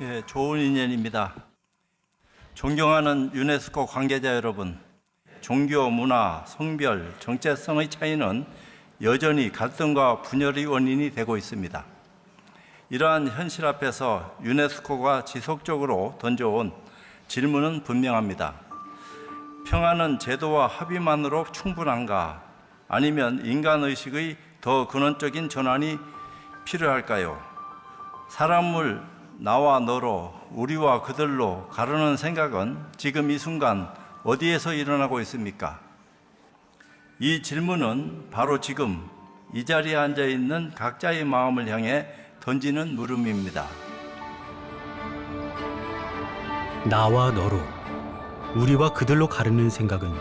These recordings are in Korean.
예, 좋은 인연입니다. 존경하는 유네스코 관계자 여러분, 종교, 문화, 성별, 정체성의 차이는 여전히 갈등과 분열의 원인이 되고 있습니다. 이러한 현실 앞에서 유네스코가 지속적으로 던져온 질문은 분명합니다. 평화는 제도와 합의만으로 충분한가? 아니면 인간의식의 더 근원적인 전환이 필요할까요? 사람을 나와 너로, 우리와 그들로 가르는 생각은 지금 이 순간 어디에서 일어나고 있습니까? 이 질문은 바로 지금 이 자리에 앉아 있는 각자의 마음을 향해 던지는 물음입니다. 나와 너로, 우리와 그들로 가르는 생각은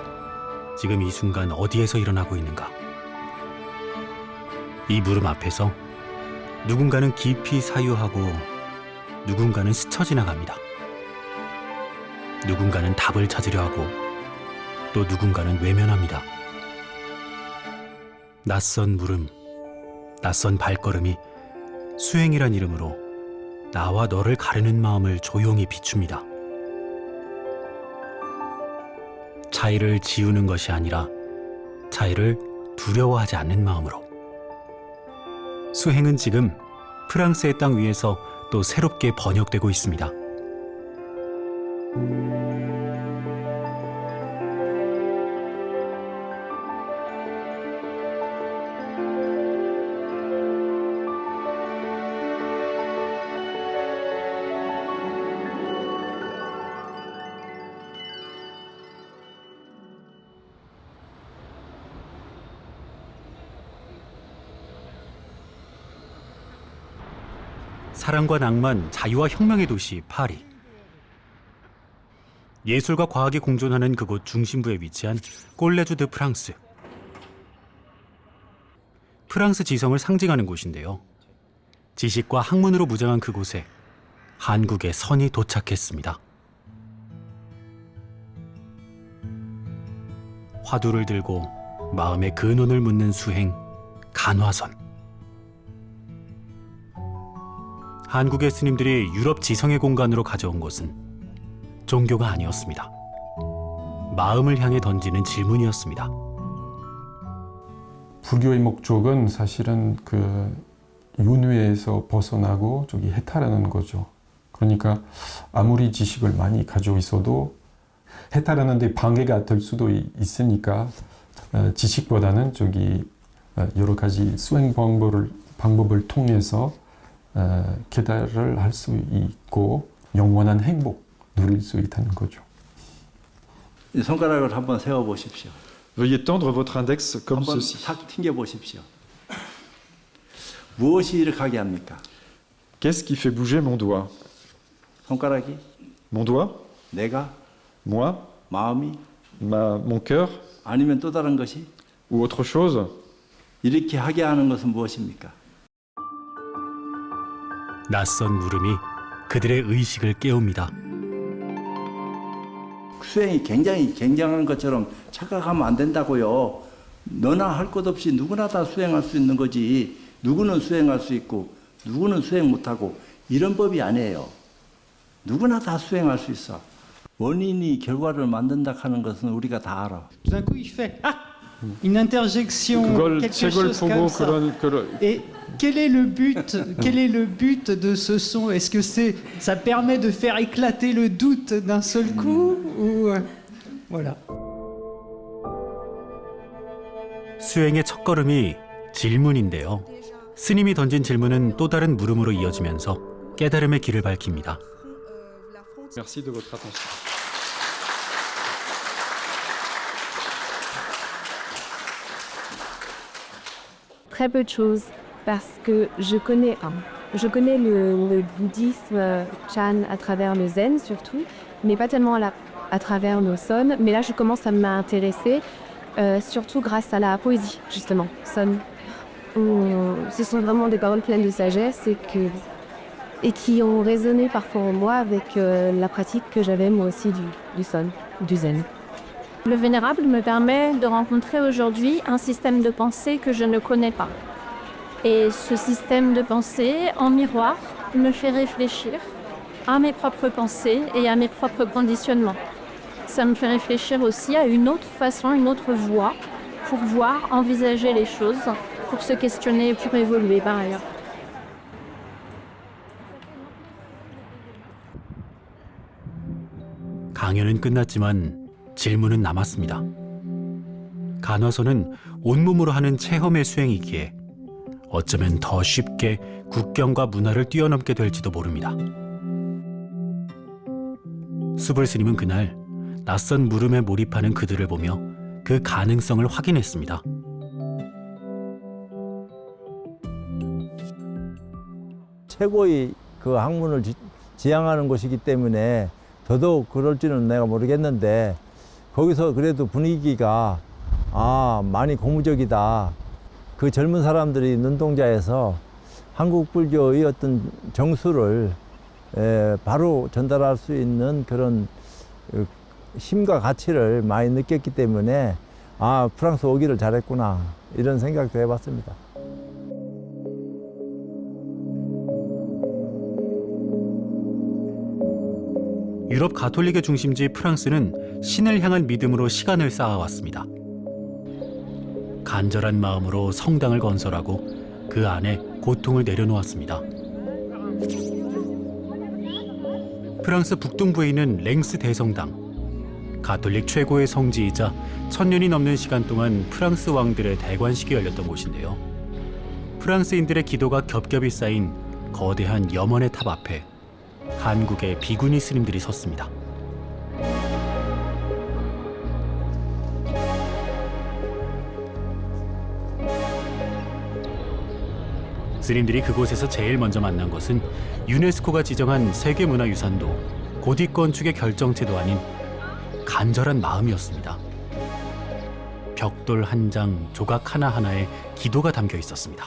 지금 이 순간 어디에서 일어나고 있는가? 이 물음 앞에서 누군가는 깊이 사유하고 누군가는 스쳐 지나갑니다. 누군가는 답을 찾으려 하고 또 누군가는 외면합니다. 낯선 물음, 낯선 발걸음이 수행이란 이름으로 나와 너를 가르는 마음을 조용히 비춥니다. 차이를 지우는 것이 아니라 차이를 두려워하지 않는 마음으로. 수행은 지금 프랑스의 땅 위에서 또 새롭게 번역되고 있습니다. 사랑과 낭만, 자유와 혁명의 도시 파리. 예술과 과학이 공존하는 그곳 중심부에 위치한 꼴레주 드 프랑스. 프랑스 지성을 상징하는 곳인데요. 지식과 학문으로 무장한 그곳에 한국의 선이 도착했습니다. 화두를 들고 마음의 근원을 묻는 수행, 간화선. 한국의 스님들이 유럽 지성의 공간으로 가져온 것은 종교가 아니었습니다. 마음을 향해 던지는 질문이었습니다. 불교의 목적은 사실은 그 윤회에서 벗어나고 저기 해탈하는 거죠. 그러니까 아무리 지식을 많이 가지고 있어도 해탈하는 데 방해가 될 수도 있으니까 지식보다는 저기 여러 가지 수행 방법을 통해서 깨달을 할 수 있고 영원한 행복 누릴 수 있다는 거죠. 이 손가락을 한번 세워 보십시오. Veuillez tendre votre index comme 한번 ceci. 탁 튕겨 보십시오. 무엇이 이렇게 하게 합니까? Qu'est-ce qui fait bouger mon doigt? 손가락이? Mon doigt? 내가? Moi? 마음이? Mon cœur? 아니면 또 다른 것이? Ou autre chose? 이렇게 하게 하는 것은 무엇입니까? 낯선 물음이 그들의 의식을 깨웁니다. 수행이 굉장히 굉장한 것처럼 착각하면 안 된다고요. 너나 할 것 없이 누구나 다 수행할 수 있는 거지. 누구는 수행할 수 있고 누구는 수행 못하고 이런 법이 아니에요. 누구나 다 수행할 수 있어. 원인이 결과를 만든다 하는 것은 우리가 다 알아. Tout d'un coup, il fait « Ah !» Une interjection, 그걸 quelque 책을 chose 보고 comme ça. Et quel est le but de ce son? Est-ce que ça permet de faire éclater le doute d'un seul coup ou voilà. 수행의 첫걸음이 질문인데요. 스님이 던진 질문은 또 다른 물음으로 이어지면서 깨달음의 길을 밝힙니다. Merci de votre attention. Très peu de choses parce que je connais le bouddhisme Chan à travers le zen surtout, mais pas tellement à travers nos son. Mais là, je commence à m'intéresser, surtout grâce à la poésie, justement. Son. Ce sont vraiment des paroles pleines de sagesse et que et qui ont résonné parfois en moi avec la pratique que j'avais moi aussi du son, du zen. Le Vénérable me permet de rencontrer aujourd'hui un système de pensée que je ne connais pas. Et ce système de pensée, en miroir, me fait réfléchir à mes propres pensées et à mes propres conditionnements. Ça me fait réfléchir aussi à une autre façon, une autre voie pour voir, envisager les choses, pour se questionner et pour évoluer par ailleurs. 강연은 끝났지만 질문은 남았습니다. 간화소는 온몸으로 하는 체험의 수행이기에 어쩌면 더 쉽게 국경과 문화를 뛰어넘게 될지도 모릅니다. 수불 스님은 그날 낯선 물음에 몰입하는 그들을 보며 그 가능성을 확인했습니다. 최고의 그 학문을 지향하는 곳이기 때문에 더더욱 그럴지는 내가 모르겠는데 거기서 그래도 분위기가 많이 고무적이다. 그 젊은 사람들이 눈동자에서 한국 불교의 어떤 정수를 바로 전달할 수 있는 그런 힘과 가치를 많이 느꼈기 때문에 프랑스 오기를 잘했구나 이런 생각도 해봤습니다. 유럽 가톨릭의 중심지 프랑스는 신을 향한 믿음으로 시간을 쌓아왔습니다. 간절한 마음으로 성당을 건설하고 그 안에 고통을 내려놓았습니다. 프랑스 북동부에 있는 랭스 대성당. 가톨릭 최고의 성지이자 1000년이 넘는 시간 동안 프랑스 왕들의 대관식이 열렸던 곳인데요. 프랑스인들의 기도가 겹겹이 쌓인 거대한 염원의 탑 앞에 한국의 비구니 스님들이 섰습니다. 스님들이 그곳에서 제일 먼저 만난 것은 유네스코가 지정한 세계문화유산도 고딕 건축의 결정체도 아닌 간절한 마음이었습니다. 벽돌 한 장, 조각 하나하나에 기도가 담겨 있었습니다.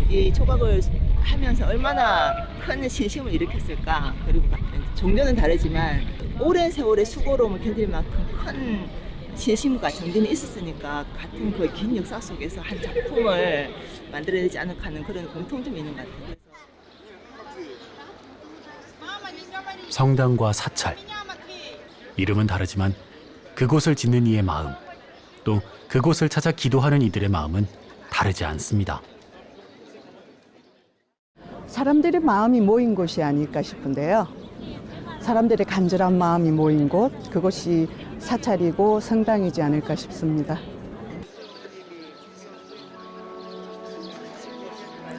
이 조각을 하면서 얼마나 큰 신심을 일으켰을까. 그리고 종교는 다르지만 오랜 세월의 수고로움을 견딜 만큼 큰 신심과 정진이 있었으니까 같은 그 긴 역사 속에서 한 작품을 만들어내지 않을까 하는 그런 공통점이 있는 것 같아요. 성당과 사찰. 이름은 다르지만 그곳을 짓는 이의 마음, 또 그곳을 찾아 기도하는 이들의 마음은 다르지 않습니다. 사람들의 마음이 모인 곳이 아닐까 싶은데요. 사람들의 간절한 마음이 모인 곳, 그것이 사찰이고 성당이지 않을까 싶습니다.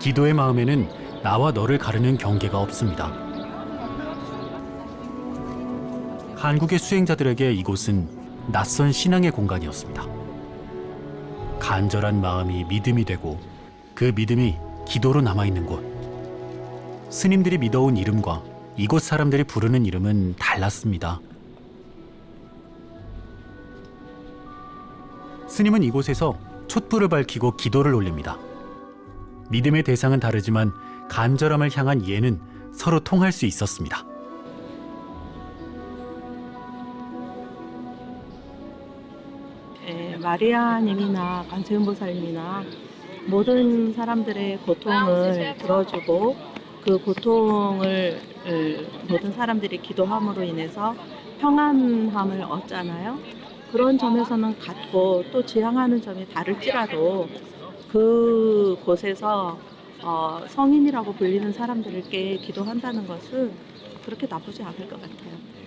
기도의 마음에는 나와 너를 가르는 경계가 없습니다. 한국의 수행자들에게 이곳은 낯선 신앙의 공간이었습니다. 간절한 마음이 믿음이 되고 그 믿음이 기도로 남아있는 곳. 스님들이 믿어온 이름과 이곳 사람들이 부르는 이름은 달랐습니다. 스님은 이곳에서 촛불을 밝히고 기도를 올립니다. 믿음의 대상은 다르지만 간절함을 향한 이해는 서로 통할 수 있었습니다. 마리아님이나 관세음보살님이나 모든 사람들의 고통을 들어주고 그 고통을 모든 사람들이 기도함으로 인해서 평안함을 얻잖아요. 그런 점에서는 같고 또 지향하는 점이 다를지라도 그곳에서 성인이라고 불리는 사람들께 기도한다는 것은 그렇게 나쁘지 않을 것 같아요.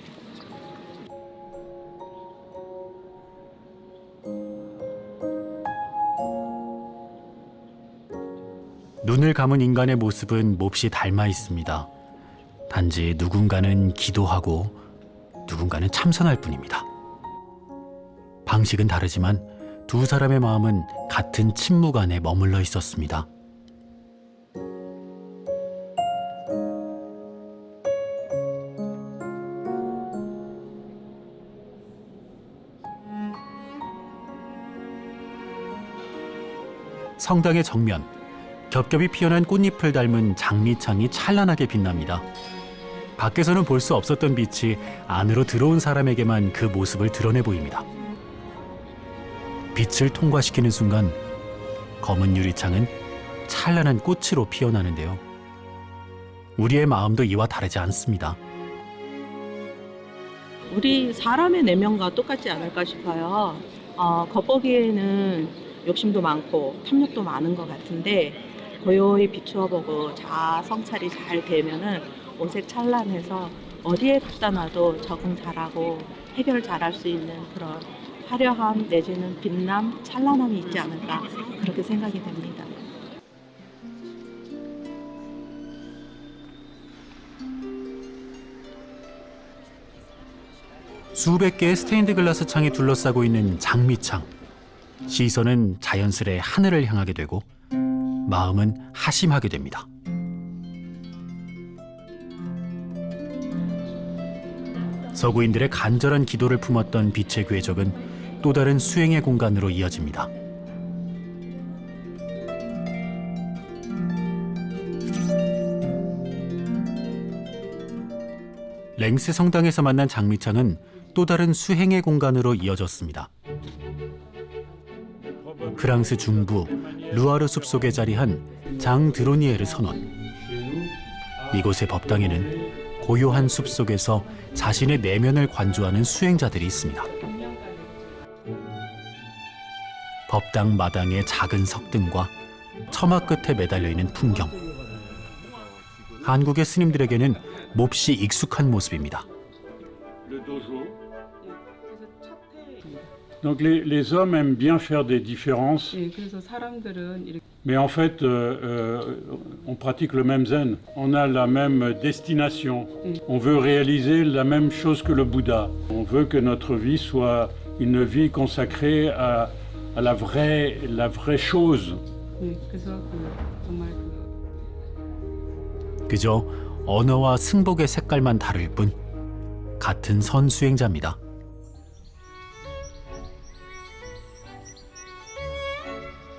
눈을 감은 인간의 모습은 몹시 닮아 있습니다. 단지 누군가는 기도하고 누군가는 참선할 뿐입니다. 방식은 다르지만 두 사람의 마음은 같은 침묵 안에 머물러 있었습니다. 성당의 정면, 겹겹이 피어난 꽃잎을 닮은 장미창이 찬란하게 빛납니다. 밖에서는 볼 수 없었던 빛이 안으로 들어온 사람에게만 그 모습을 드러내 보입니다. 빛을 통과시키는 순간 검은 유리창은 찬란한 꽃으로 피어나는데요. 우리의 마음도 이와 다르지 않습니다. 우리 사람의 내면과 똑같지 않을까 싶어요. 겉보기에는 욕심도 많고 탐욕도 많은 것 같은데 고요히 비추어 보고 자아 성찰이 잘 되면은 오색 찬란해서 어디에 갖다 놔도 적응 잘하고 해결 잘할 수 있는 그런 화려함 내지는 빛남, 찬란함이 있지 않을까 그렇게 생각이 됩니다. 수백 개의 스테인드 글라스 창이 둘러싸고 있는 장미창. 시선은 자연스레 하늘을 향하게 되고 마음은 하심하게 됩니다. 서구인들의 간절한 기도를 품었던 빛의 궤적은 또 다른 수행의 공간으로 이어집니다. 랭스 성당에서 만난 장미창은 또 다른 수행의 공간으로 이어졌습니다. 프랑스 중부 루아르 숲속에 자리한 장 드로니에르 선원. 이곳의 법당에는 고요한 숲속에서 자신의 내면을 관조하는 수행자들이 있습니다. 법당 마당의 작은 석등과 처마 끝에 매달려 있는 풍경. 한국의 스님들에게는 몹시 익숙한 모습입니다. Donc les hommes aiment bien faire des différences, mais en fait, on pratique le même zen. On a la même destination. On veut réaliser la même chose que le Bouddha. On veut que notre vie soit une vie consacrée à la vraie chose. 그저 언어와 승복의 색깔만 다를 뿐 같은 선수행자입니다.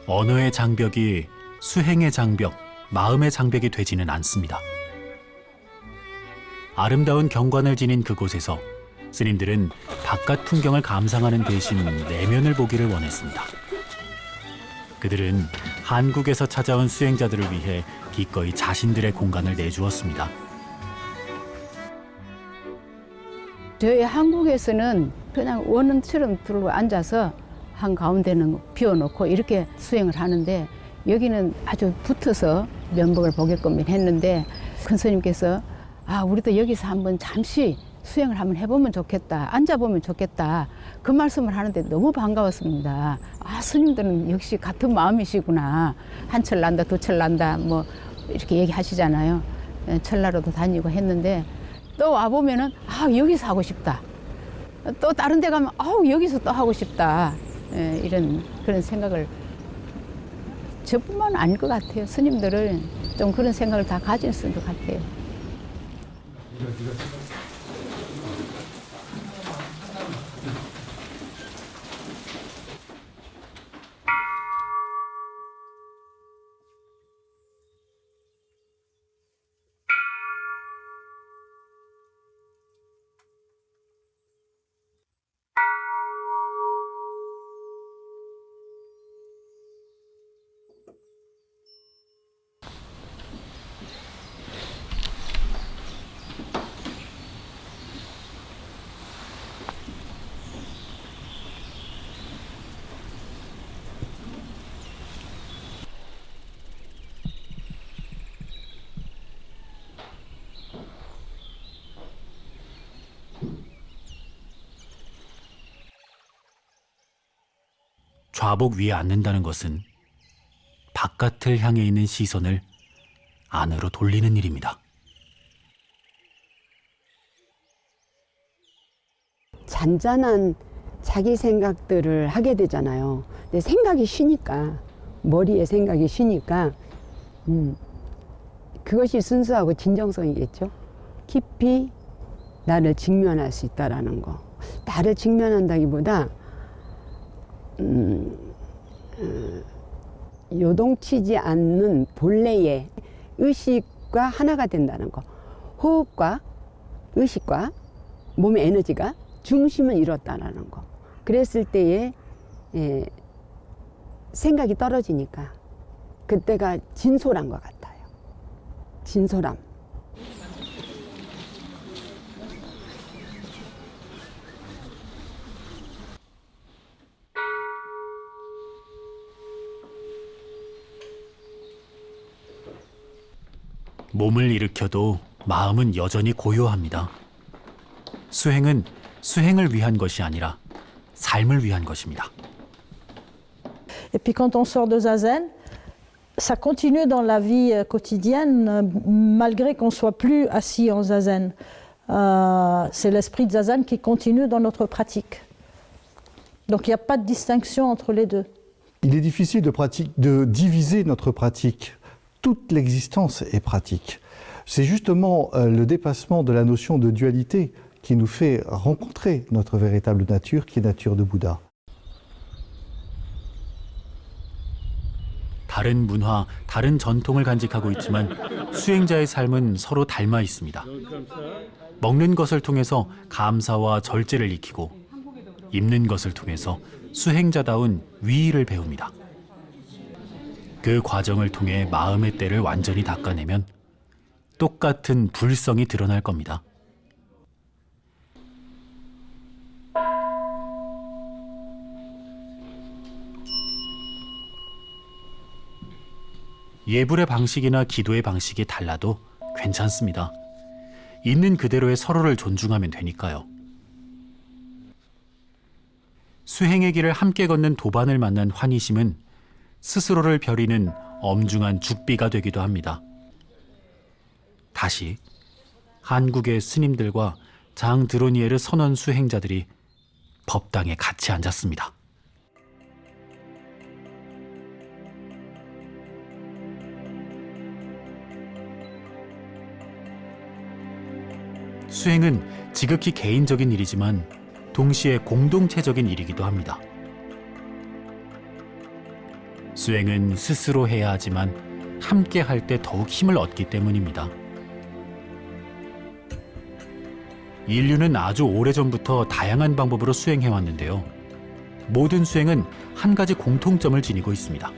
언어의 장벽이 수행의 장벽, 마음의 장벽이 되지는 않습니다. 아름다운 경관을 지닌 그곳에서 스님들은 바깥 풍경을 감상하는 대신 내면을 보기를 원했습니다. 그들은 한국에서 찾아온 수행자들을 위해 기꺼이 자신들의 공간을 내주었습니다. 저희 한국에서는 그냥 원룸처럼 들어 앉아서 한가운데는 비워놓고 이렇게 수행을 하는데 여기는 아주 붙어서 면목을 보게끔 했는데 큰 스님께서 우리도 여기서 한번 잠시 수행을 한번 해보면 좋겠다, 앉아보면 좋겠다 그 말씀을 하는데 너무 반가웠습니다. 스님들은 역시 같은 마음이시구나. 한 철 난다, 두 철 난다 뭐 이렇게 얘기하시잖아요. 철나로도 다니고 했는데 또 와보면은 여기서 하고 싶다. 또 다른 데 가면 여기서 또 하고 싶다. 이런 그런 생각을 저뿐만 아닐 것 같아요. 스님들은 좀 그런 생각을 다 가졌을 것 같아요. 좌복 위에 앉는다는 것은 바깥을 향해 있는 시선을 안으로 돌리는 일입니다. 잔잔한 자기 생각들을 하게 되잖아요. 근데 생각이 쉬니까, 머리에 생각이 쉬니까 그것이 순수하고 진정성이겠죠. 깊이 나를 직면할 수 있다라는 거. 나를 직면한다기보다 요동치지 않는 본래의 의식과 하나가 된다는 거. 호흡과 의식과 몸의 에너지가 중심을 이뤘다는 거. 그랬을 때에 생각이 떨어지니까 그때가 진솔한 것 같아요. 진솔함. 몸을 일으켜도 마음은 여전히 고요합니다. 수행은 수행을 위한 것이 아니라 삶을 위한 것입니다. Et puis quand on sort de Zazen, ça continue dans la vie quotidienne malgré qu'on soit plus assis en Zazen. C'est l'esprit de Zazen qui continue dans notre pratique. Donc il n'y a pas de distinction entre les deux. Il est difficile de diviser notre pratique. Toute l'existence est pratique. C'est justement le dépassement de la notion de dualité qui nous fait rencontrer notre véritable nature, qui est nature de Bouddha. 다른 문화, 다른 전통을 간직하고 있지만 수행자의 삶은 서로 닮아 있습니다. 먹는 것을 통해서 감사와 절제를 익히고 입는 것을 통해서 수행자다운 위의를 배웁니다. 그 과정을 통해 마음의 때를 완전히 닦아내면 똑같은 불성이 드러날 겁니다. 예불의 방식이나 기도의 방식이 달라도 괜찮습니다. 있는 그대로의 서로를 존중하면 되니까요. 수행의 길을 함께 걷는 도반을 만난 환희심은 스스로를 벼리는 엄중한 죽비가 되기도 합니다. 다시 한국의 스님들과 장 드로니에르 선원 수행자들이 법당에 같이 앉았습니다. 수행은 지극히 개인적인 일이지만 동시에 공동체적인 일이기도 합니다. 수행은 스스로 해야 하지만 함께 할 때 더욱 힘을 얻기 때문입니다. 인류는 아주 오래전부터 다양한 방법으로 수행해왔는데요. 모든 수행은 한 가지 공통점을 지니고 있습니다.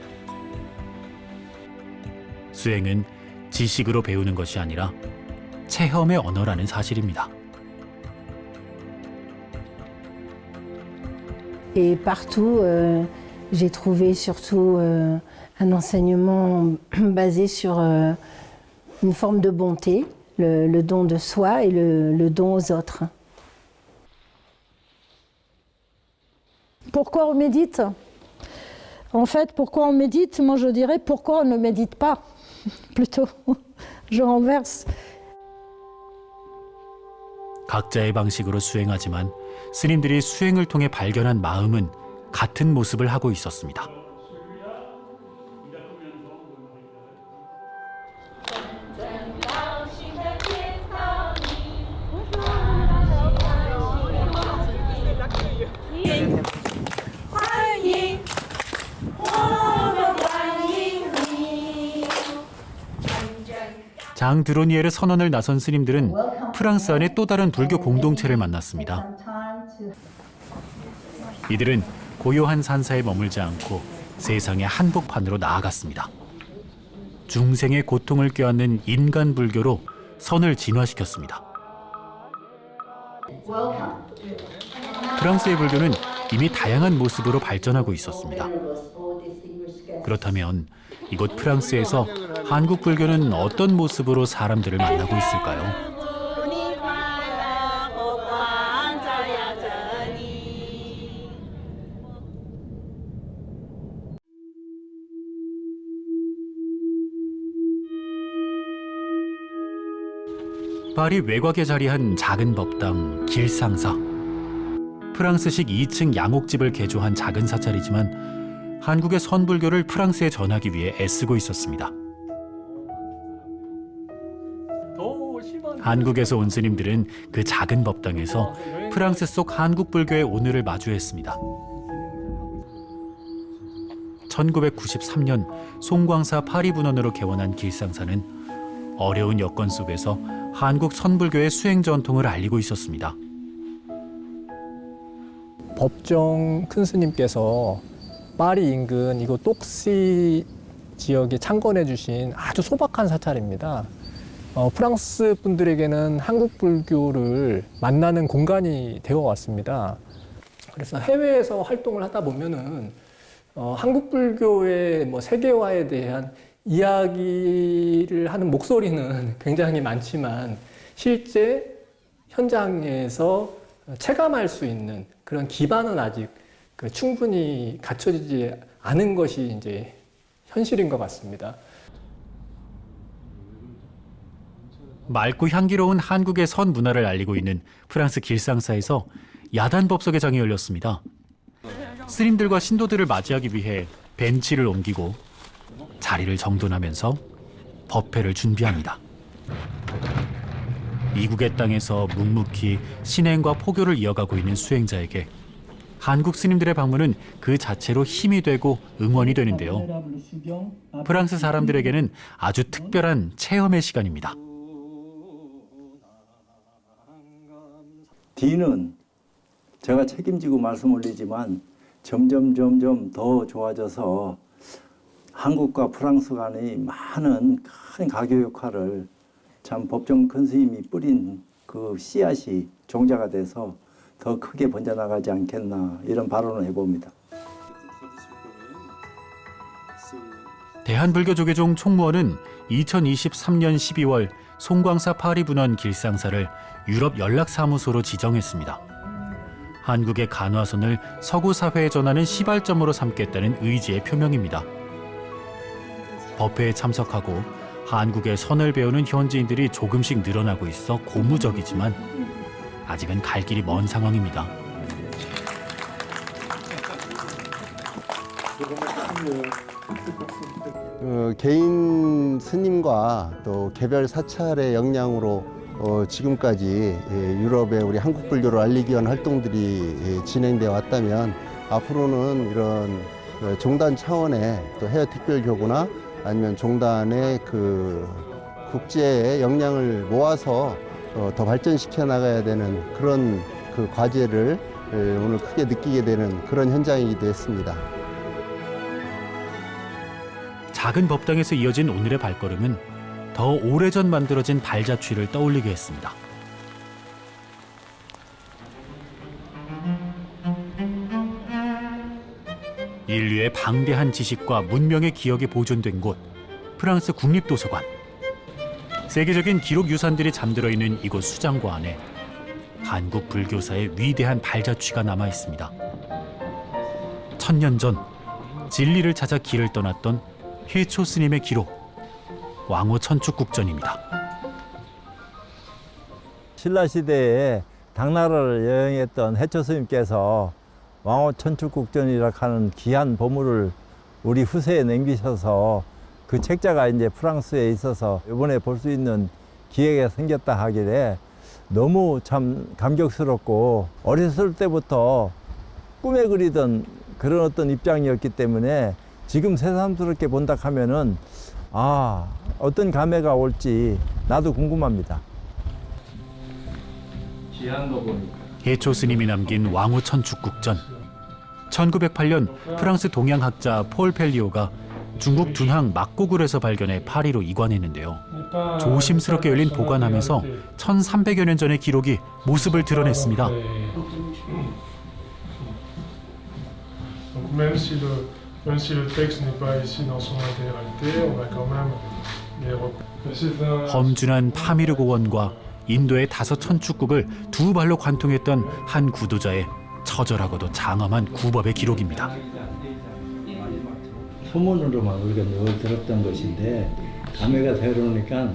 수행은 지식으로 배우는 것이 아니라 체험의 언어라는 사실입니다. Et partout, j'ai trouvé surtout un enseignement basé sur une forme de bonté, le don de soi et le don aux autres. Pourquoi on médite? En fait, pourquoi on médite? Moi, je dirais pourquoi on ne médite pas, plutôt. Je renverse. 각자의 방식으로 수행하지만 스님들이 수행을 통해 발견한 마음은 같은 모습을 하고 있었습니다. 장 드로니에르 선언을 나선 스님들은 프랑스 안의 또 다른 불교 공동체를 만났습니다. 이들은 고요한 산사에 머물지 않고 세상의 한복판으로 나아갔습니다. 중생의 고통을 껴안는 인간 불교로 선을 진화시켰습니다. 프랑스의 불교는 이미 다양한 모습으로 발전하고 있었습니다. 그렇다면 이곳 프랑스에서 한국 불교는 어떤 모습으로 사람들을 만나고 있을까요? 파리 외곽에 자리한 작은 법당 길상사. 프랑스식 2층 양옥집을 개조한 작은 사찰이지만 한국의 선불교를 프랑스에 전하기 위해 애쓰고 있었습니다. 한국에서 온 스님들은 그 작은 법당에서 프랑스 속 한국 불교의 오늘을 마주했습니다. 1993년 송광사 파리분원으로 개원한 길상사는 어려운 여건 속에서 한국 선불교의 수행 전통을 알리고 있었습니다. 법정 큰 스님께서 파리 인근 이곳 똑시 지역에 창건해 주신 아주 소박한 사찰입니다. 프랑스 분들에게는 한국 불교를 만나는 공간이 되어 왔습니다. 그래서 해외에서 활동을 하다 보면은 한국 불교의 세계화에 대한 이야기를 하는 목소리는 굉장히 많지만 실제 현장에서 체감할 수 있는 그런 기반은 아직 충분히 갖춰지지 않은 것이 이제 현실인 것 같습니다. 맑고 향기로운 한국의 선 문화를 알리고 있는 프랑스 길상사에서 야단 법석의 장이 열렸습니다. 스님들과 신도들을 맞이하기 위해 벤치를 옮기고 자리를 정돈하면서 법회를 준비합니다. 이국의 땅에서 묵묵히 신행과 포교를 이어가고 있는 수행자에게 한국 스님들의 방문은 그 자체로 힘이 되고 응원이 되는데요. 프랑스 사람들에게는 아주 특별한 체험의 시간입니다. 뒤는 제가 책임지고 말씀 올리지만 점점 더 좋아져서 한국과 프랑스 간의 많은 큰 가교 역할을 참 법정 큰 스님이 뿌린 그 씨앗이 종자가 돼서 더 크게 번져나가지 않겠나 이런 발언을 해봅니다. 대한불교조계종 총무원은 2023년 12월 송광사 파리분원 길상사를 유럽 연락사무소로 지정했습니다. 한국의 간화선을 서구 사회에 전하는 시발점으로 삼겠다는 의지의 표명입니다. 법회에 참석하고 한국의 선을 배우는 현지인들이 조금씩 늘어나고 있어 고무적이지만 아직은 갈 길이 먼 상황입니다. 개인 스님과 또 개별 사찰의 역량으로 지금까지 유럽의 우리 한국 불교를 알리기 위한 활동들이 진행되어 왔다면 앞으로는 이런 종단 차원의 또 해외 특별교구나 아니면 종단의 그 국제의 역량을 모아서 더 발전시켜 나가야 되는 그런 그 과제를 오늘 크게 느끼게 되는 그런 현장이기도 했습니다. 작은 법당에서 이어진 오늘의 발걸음은 더 오래전 만들어진 발자취를 떠올리게 했습니다. 인류의 방대한 지식과 문명의 기억이 보존된 곳, 프랑스 국립도서관. 세계적인 기록 유산들이 잠들어 있는 이곳 수장고 안에 한국 불교사의 위대한 발자취가 남아 있습니다. 1000년 전 진리를 찾아 길을 떠났던 해초 스님의 기록, 왕호 천축국전입니다. 신라 시대에 당나라를 여행했던 해초 스님께서 왕호 천축국전이라 하는 귀한 보물을 우리 후세에 남기셔서 그 책자가 이제 프랑스에 있어서 이번에 볼 수 있는 기회가 생겼다 하길래 너무 참 감격스럽고 어렸을 때부터 꿈에 그리던 그런 어떤 입장이었기 때문에 지금 새삼스럽게 본다 하면은 어떤 감회가 올지 나도 궁금합니다. 귀한 거 보니까. 해초 스님이 남긴 왕호 천축국전. 1908년 프랑스 동양학자 폴 펠리오가 중국 둔항 막고굴에서 발견해 파리로 이관했는데요. 조심스럽게 열린 보관함에서 1300여 년 전의 기록이 모습을 드러냈습니다. Même si le texte n'est pas ici dans son intégralité, on a quand même les 험준한 파미르 고원과 인도의 5 천축국을 두 발로 관통했던 한 구도자의 처절하고도 장엄한 구법의 기록입니다. 소문으로만 우리가 늘 들었던 것인데 감회가 새로우니까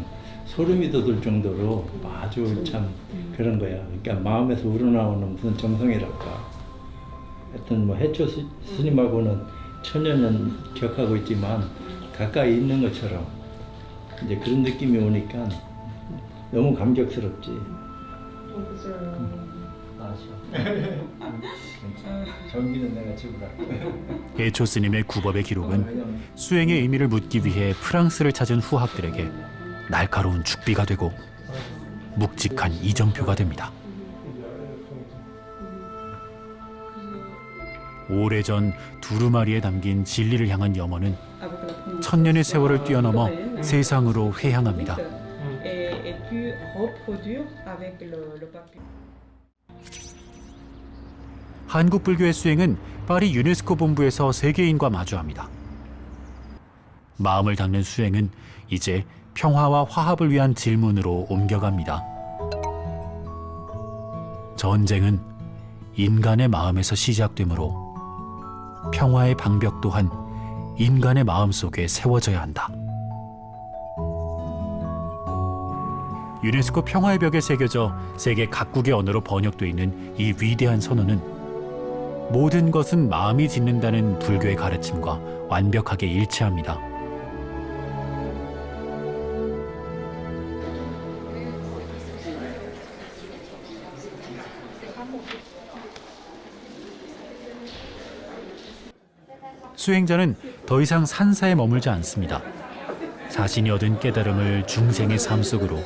소름이 돋을 정도로 아주 참 그런 거야. 그러니까 마음에서 우러나오는 무슨 정성이랄까. 하여튼 뭐 해초 스님하고는 천여 년 격하고 있지만 가까이 있는 것처럼 이제 그런 느낌이 오니까 너무 감격스럽지. 전기는 내가 지불할게. 예초 스님의 구법의 기록은 수행의 의미를 묻기 위해 프랑스를 찾은 후학들에게 날카로운 죽비가 되고 묵직한 이정표가 됩니다. 오래전 두루마리에 담긴 진리를 향한 염원은 천년의 세월을 뛰어넘어 세상으로 회향합니다. 한국 불교의 수행은 파리 유네스코 본부에서 세계인과 마주합니다. 마음을 닦는 수행은 이제 평화와 화합을 위한 질문으로 옮겨갑니다. 전쟁은 인간의 마음에서 시작되므로 평화의 방벽 또한 인간의 마음 속에 세워져야 한다. 유네스코 평화의 벽에 새겨져 세계 각국의 언어로 번역돼 있는 이 위대한 선언은 모든 것은 마음이 짓는다는 불교의 가르침과 완벽하게 일치합니다. 수행자는 더 이상 산사에 머물지 않습니다. 자신이 얻은 깨달음을 중생의 삶 속으로,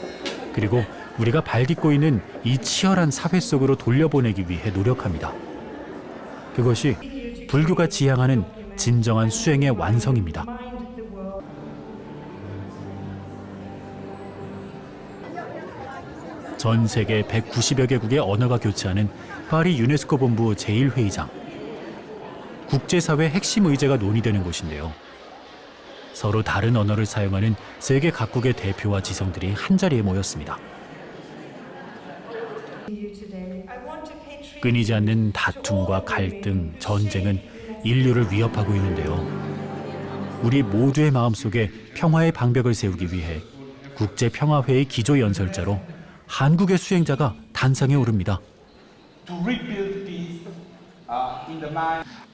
그리고 우리가 발딛고 있는 이 치열한 사회 속으로 돌려보내기 위해 노력합니다. 그것이 불교가 지향하는 진정한 수행의 완성입니다. 전 세계 190여 개국의 언어가 교체하는 파리 유네스코 본부 제1회의장. 국제사회 핵심 의제가 논의되는 곳인데요. 서로 다른 언어를 사용하는 세계 각국의 대표와 지성들이 한자리에 모였습니다. 끊이지 않는 다툼과 갈등, 전쟁은 인류를 위협하고 있는데요. 우리 모두의 마음속에 평화의 방벽을 세우기 위해 국제평화회의 기조연설자로 한국의 수행자가 단상에 오릅니다.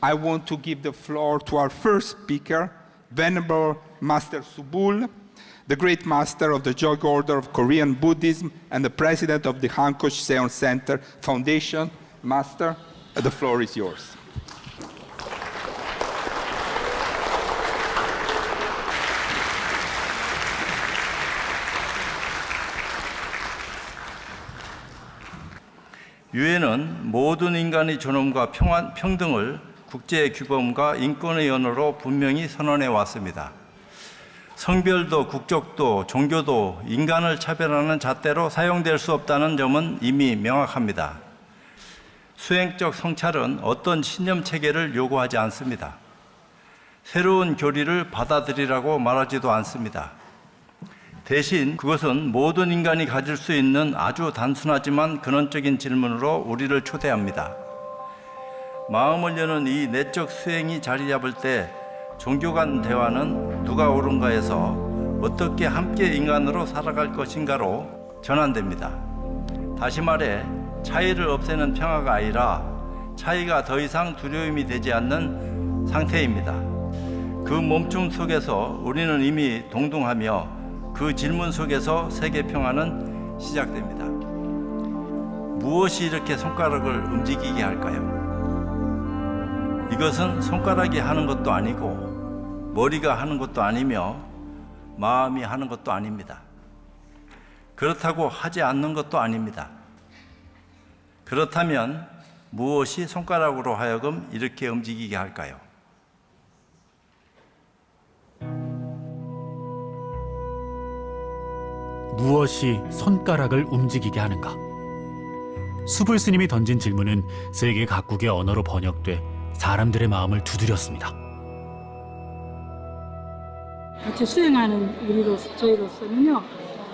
I want to give the floor to our first speaker, Venerable Master Subul, the great master of the Jog Order of Korean Buddhism and the president of the Hankosh Seon Center Foundation. Master, the floor is yours. 유엔은 모든 인간의 존엄과 평등을 국제 규범과 인권의 언어로 분명히 선언해 왔습니다. 성별도 국적도 종교도 인간을 차별하는 잣대로 사용될 수 없다는 점은 이미 명확합니다. 수행적 성찰은 어떤 신념 체계를 요구하지 않습니다. 새로운 교리를 받아들이라고 말하지도 않습니다. 대신 그것은 모든 인간이 가질 수 있는 아주 단순하지만 근원적인 질문으로 우리를 초대합니다. 마음을 여는 이 내적 수행이 자리 잡을 때 종교 간 대화는 누가 옳은가에서 어떻게 함께 인간으로 살아갈 것인가로 전환됩니다. 다시 말해 차이를 없애는 평화가 아니라 차이가 더 이상 두려움이 되지 않는 상태입니다. 그 몸춤 속에서 우리는 이미 동등하며 그 질문 속에서 세계 평화는 시작됩니다. 무엇이 이렇게 손가락을 움직이게 할까요? 이것은 손가락이 하는 것도 아니고 머리가 하는 것도 아니며 마음이 하는 것도 아닙니다. 그렇다고 하지 않는 것도 아닙니다. 그렇다면 무엇이 손가락으로 하여금 이렇게 움직이게 할까요? 무엇이 손가락을 움직이게 하는가? 수불 스님이 던진 질문은 세계 각국의 언어로 번역돼 사람들의 마음을 두드렸습니다. 같이 수행하는 저희로서는요,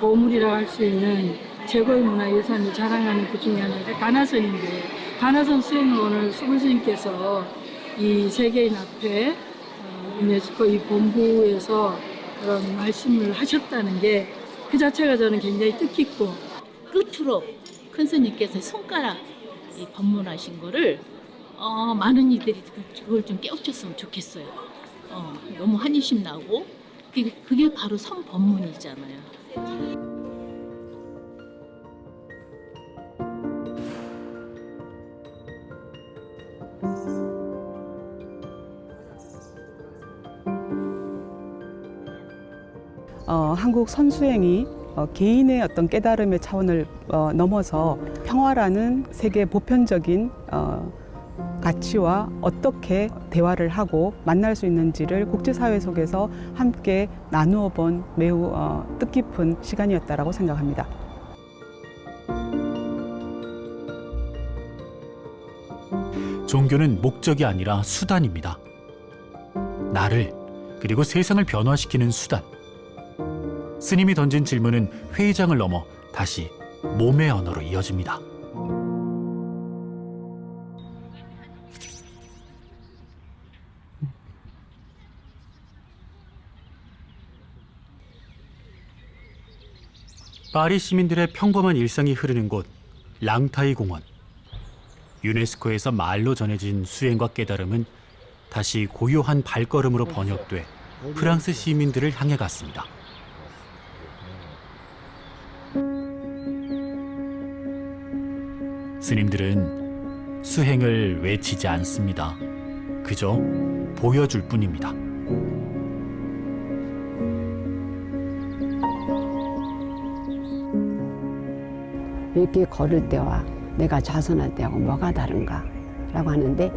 보물이라 할 수 있는 최고의 문화유산을 자랑하는 그 중에 하나가 가나선인데, 가나선 수행을 오늘 수불 스님께서 이 세계인 앞에 유네스코 이 본부에서 그런 말씀을 하셨다는 게 그 자체가 저는 굉장히 뜻깊고, 끝으로 큰 스님께서 손가락 법문하신 거를 많은 이들이 그걸 좀 깨우쳤으면 좋겠어요. 너무 한이심 나고 그게 바로 성법문이잖아요. 한국 선수행이 개인의 어떤 깨달음의 차원을 넘어서 평화라는 세계 보편적인 가치와 어떻게 대화를 하고 만날 수 있는지를 국제사회 속에서 함께 나누어 본 매우 뜻깊은 시간이었다라고 생각합니다. 종교는 목적이 아니라 수단입니다. 나를 그리고 세상을 변화시키는 수단. 스님이 던진 질문은 회의장을 넘어 다시 몸의 언어로 이어집니다. 파리 시민들의 평범한 일상이 흐르는 곳 랑타이 공원. 유네스코에서 말로 전해진 수행과 깨달음은 다시 고요한 발걸음으로 번역돼 프랑스 시민들을 향해 갔습니다. 스님들은 수행을 외치지 않습니다. 그저 보여줄 뿐입니다. 이렇게 걸을 때와 내가 좌선할 때하고 뭐가 다른가 라고 하는데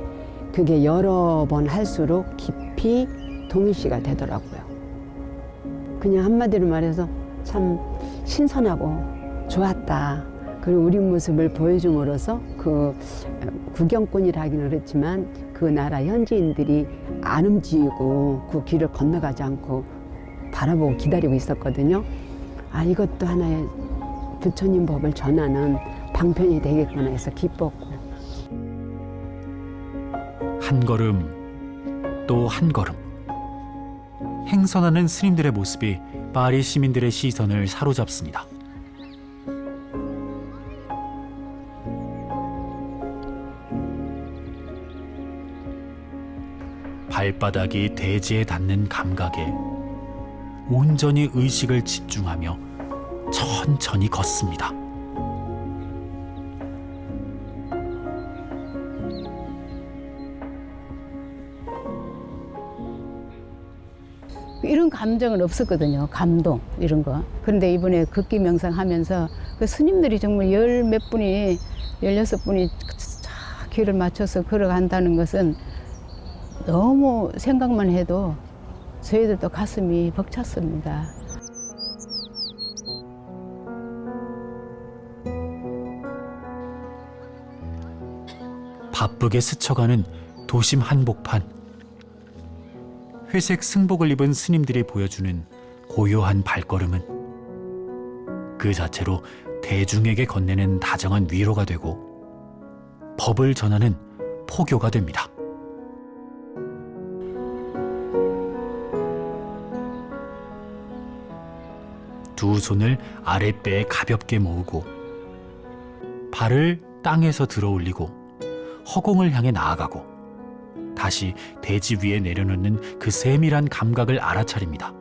그게 여러 번 할수록 깊이 동의시가 되더라고요. 그냥 한마디로 말해서 참 신선하고 좋았다. 그리고 우리 모습을 보여줌으로써 그 구경꾼이라기는 그렇지만 그 나라 현지인들이 안 움직이고 그 길을 건너가지 않고 바라보고 기다리고 있었거든요. 아, 이것도 하나의 부처님 법을 전하는 방편이 되겠구나 해서 기뻤고. 한 걸음 또 한 걸음. 행선하는 스님들의 모습이 파리 시민들의 시선을 사로잡습니다. 발바닥이 대지에 닿는 감각에 온전히 의식을 집중하며 천천히 걷습니다. 이런 감정은 없었거든요. 감동 이런 거. 그런데 이번에 걷기 명상하면서 그 스님들이 정말 열 몇 분이 16분이 길을 맞춰서 걸어간다는 것은 너무 생각만 해도 저희들도 가슴이 벅찼습니다. 바쁘게 스쳐가는 도심 한복판. 회색 승복을 입은 스님들이 보여주는 고요한 발걸음은 그 자체로 대중에게 건네는 다정한 위로가 되고 법을 전하는 포교가 됩니다. 두 손을 아랫배에 가볍게 모으고 발을 땅에서 들어 올리고 허공을 향해 나아가고 다시 대지 위에 내려놓는 그 세밀한 감각을 알아차립니다.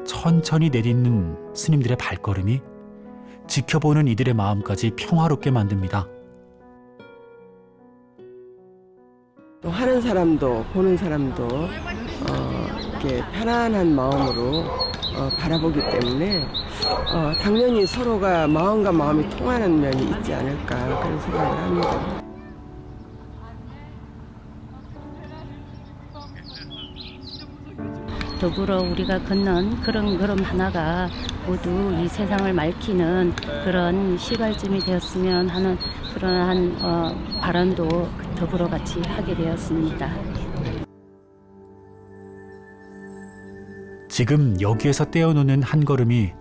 천천히 내딛는 스님들의 발걸음이 지켜보는 이들의 마음까지 평화롭게 만듭니다. 하는 사람도 보는 사람도 이렇게 편안한 마음으로 바라보기 때문에 당연히 서로가 마음과 마음이 통하는 면이 있지 않을까 그런 생각을 합니다. 더불어 우리가 걷는 그런 걸음 하나가 모두 이 세상을 맑히는 그런 시갈점이 되었으면 하는 그러한 발언도 더불어 같이 하게 되었습니다. 지금 여기에서 떼어놓는 한 걸음이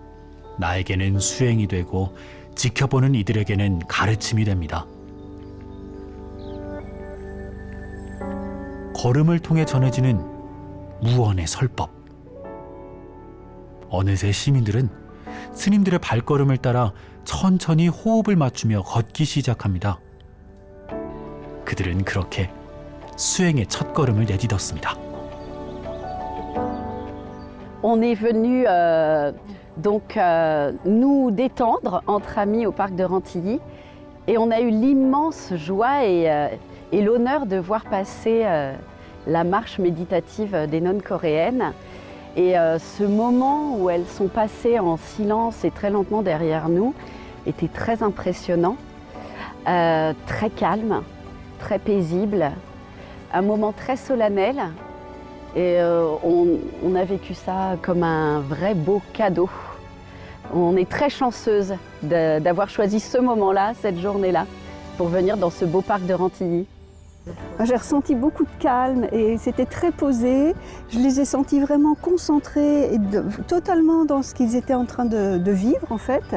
나에게는 수행이 되고 지켜보는 이들에게는 가르침이 됩니다. 걸음을 통해 전해지는 무언의 설법. 어느새 시민들은 스님들의 발걸음을 따라 천천히 호흡을 맞추며 걷기 시작합니다. 그들은 그렇게 수행의 첫걸음을 내딛었습니다. On est venu nous détendre entre amis au parc de Rantilly Et on a eu l'immense joie et l'honneur de voir passer la marche méditative des nonnes coréennes. Et ce moment où elles sont passées en silence et très lentement derrière nous était très impressionnant, très calme, très paisible, un moment très solennel. Et on a vécu ça comme un vrai beau cadeau. On est très chanceuse d'avoir choisi ce moment-là, cette journée-là, pour venir dans ce beau parc de Rantilly. J'ai ressenti beaucoup de calme et c'était très posé. Je les ai sentis vraiment concentrés et totalement dans ce qu'ils étaient en train de vivre en fait.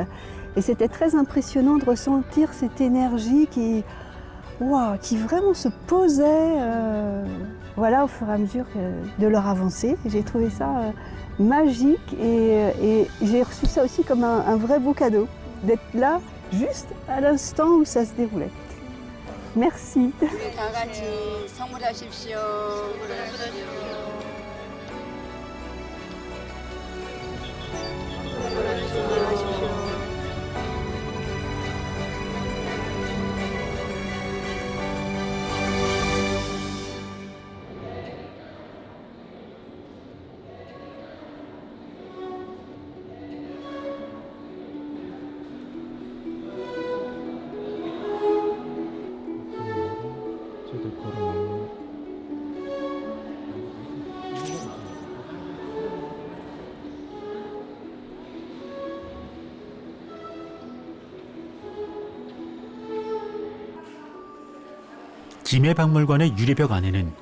Et c'était très impressionnant de ressentir cette énergie qui vraiment se posait au fur et à mesure de leur avancée. J'ai trouvé ça magique et j'ai reçu ça aussi comme un vrai beau cadeau, d'être là juste à l'instant où ça se déroulait. Merci. 김해박물관의 유리벽 안에는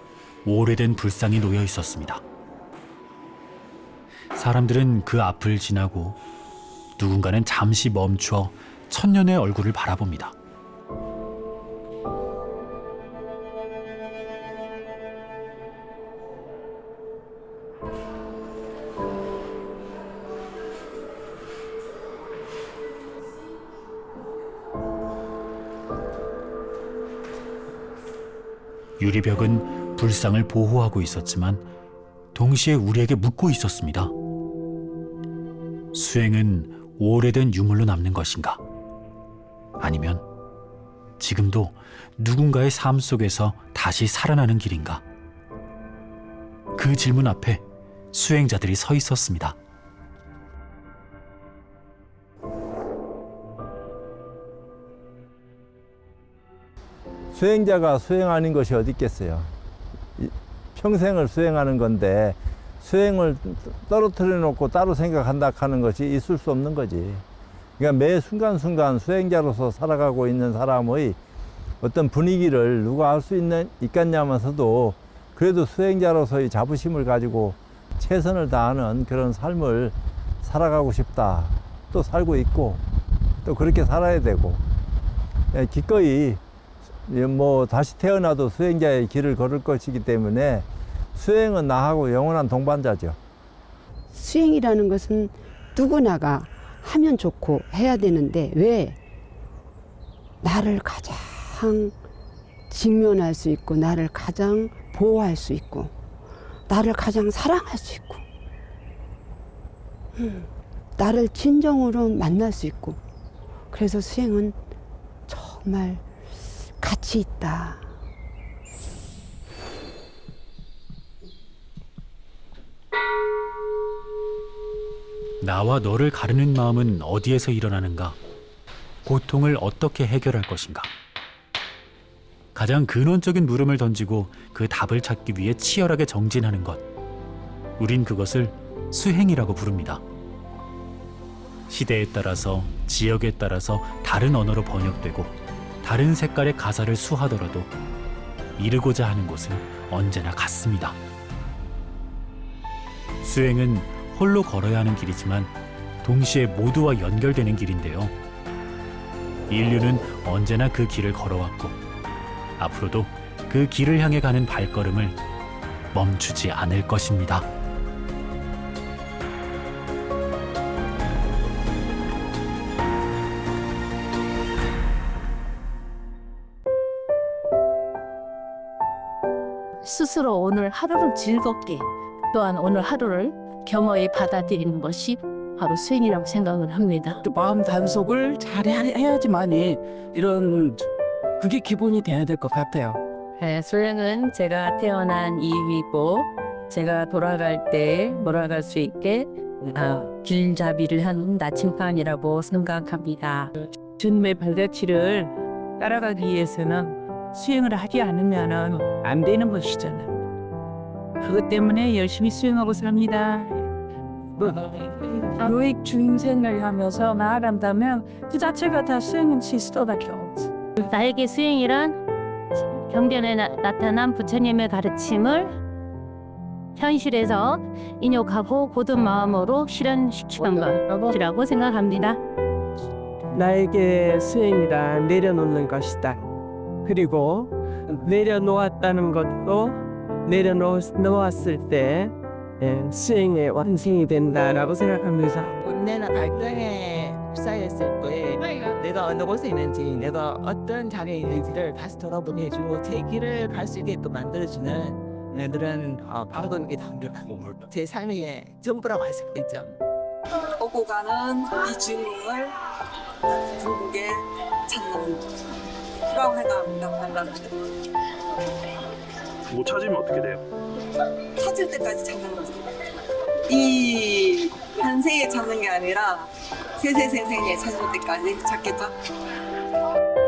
오래된 불상이 놓여 있었습니다. 사람들은 그 앞을 지나고 누군가는 잠시 멈춰 천년의 얼굴을 바라봅니다. 유리벽은 불상을 보호하고 있었지만 동시에 우리에게 묻고 있었습니다. 수행은 오래된 유물로 남는 것인가? 아니면 지금도 누군가의 삶 속에서 다시 살아나는 길인가? 그 질문 앞에 수행자들이 서 있었습니다. 수행자가 수행 아닌 것이 어디 있겠어요. 평생을 수행하는 건데 수행을 떨어뜨려 놓고 따로 생각한다 하는 것이 있을 수 없는 거지. 그러니까 매 순간순간 수행자로서 살아가고 있는 사람의 어떤 분위기를 누가 알 수 있겠냐면서도 그래도 수행자로서의 자부심을 가지고 최선을 다하는 그런 삶을 살아가고 싶다. 또 살고 있고 또 그렇게 살아야 되고 기꺼이 다시 태어나도 수행자의 길을 걸을 것이기 때문에 수행은 나하고 영원한 동반자죠. 수행이라는 것은 누구나가 하면 좋고 해야 되는데 왜 나를 가장 직면할 수 있고 나를 가장 보호할 수 있고 나를 가장 사랑할 수 있고 나를 진정으로 만날 수 있고 그래서 수행은 정말 가치 있다. 나와 너를 가르는 마음은 어디에서 일어나는가? 고통을 어떻게 해결할 것인가? 가장 근원적인 물음을 던지고 그 답을 찾기 위해 치열하게 정진하는 것. 우린 그것을 수행이라고 부릅니다. 시대에 따라서, 지역에 따라서 다른 언어로 번역되고 다른 색깔의 가사를 수하더라도 이르고자 하는 곳은 언제나 같습니다. 수행은 홀로 걸어야 하는 길이지만 동시에 모두와 연결되는 길인데요. 인류는 언제나 그 길을 걸어왔고 앞으로도 그 길을 향해 가는 발걸음을 멈추지 않을 것입니다. 스스로 오늘 하루를 즐겁게 또한 오늘 하루를 겸허히 받아들이는 것이 바로 수행이라고 생각을 합니다. 마음 단속을 잘 해야지만이 이런 그게 기본이 돼야 될 것 같아요. 네, 수행은 제가 태어난 이유이고 제가 돌아갈 때 돌아갈 수 있게 길잡이를 하는 나침반이라고 생각합니다. 주님의 발자취를 따라가기 위해서는 수행을 하지 않으면 안 되는 것이잖아요. 그것 때문에 열심히 수행하고 삽니다. 교육 중생을 하면서 나아간다면 그 자체가 다 수행인 시스터밖에 없지. 나에게 수행이란 경전에 나타난 부처님의 가르침을 현실에서 인욕하고 고든 마음으로 실현시키는 것이라고 생각합니다. 나에게 수행이란 내려놓는 것이다. 그리고 내려놓았다는 것도 내려놓았을 때 수행의 완성이 된다라고 생각합니다. 내나 갈등에 휩싸였을 때 내가 어느 곳에 있는지 내가 어떤 자리에 있는지를 다시 돌아보게 해주고 제 길을 갈 수 있게끔 만들어주는 애들은 바라보는 게 당연하고 제 삶의 전부라고 할 수 있죠. 오고 가는 이 주인공을 중국에 찾는 그런 생각합니다. 못 찾으면 어떻게 돼요? 찾을 때까지 찾는 거죠. 이 한 세에 찾는 게 아니라 세세생생에 찾을 때까지 찾겠죠.